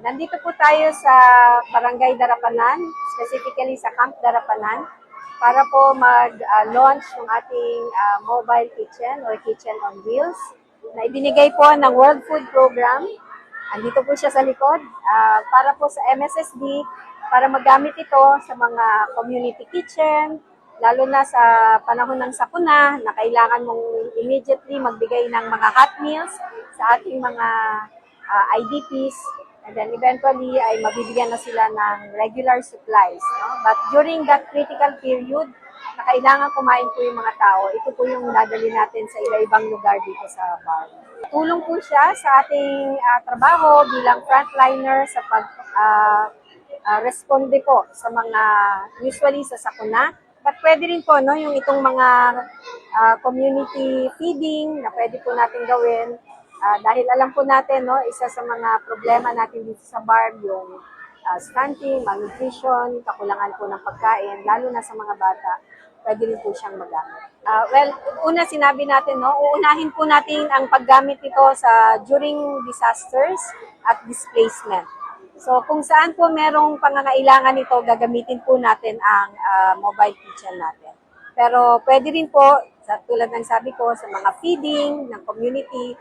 Nandito po tayo sa Barangay Darapanan, specifically sa Camp Darapanan, para po mag-launch ng ating mobile kitchen or kitchen on wheels na ibinigay po ng World Food Program. Andito po siya sa likod para po sa MSSD, para magamit ito sa mga community kitchen, lalo na sa panahon ng sakuna na kailangan mong immediately magbigay ng mga hot meals sa ating mga IDPs, and then eventually ay mabibigyan na sila ng regular supplies. No? But during that critical period na kailangan kumain po yung mga tao, ito po yung dadali natin sa iba-ibang lugar dito sa bar. Tulong po siya sa ating trabaho bilang frontliner sa responde po sa mga usually sa sakuna. But pwede rin po no, yung itong mga community feeding na pwede po natin gawin. Dahil alam po natin, no, isa sa mga problema natin dito sa bar, yung stunting, malnutrition, kakulangan po ng pagkain, lalo na sa mga bata, pwede rin po siyang magamit. Well, una sinabi natin, no, uunahin po natin ang paggamit nito sa during disasters at displacement. So kung saan po merong pangangailangan nito, gagamitin po natin ang mobile kitchen natin. Pero pwede rin po, tulad ng sabi ko, sa mga feeding ng community,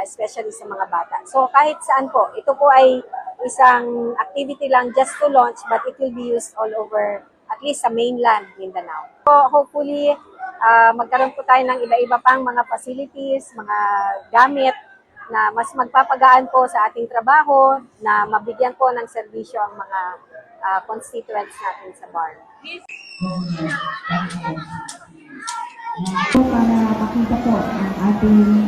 especially sa mga bata. So kahit saan po, ito po ay isang activity lang just to launch, but it will be used all over, at least sa mainland Mindanao. So hopefully, magkaroon po tayo ng iba-iba pang mga facilities, mga gamit, na mas magpapagaan po sa ating trabaho, na mabigyan po ng serbisyo ang mga constituents natin sa bar. Para makita po ang ating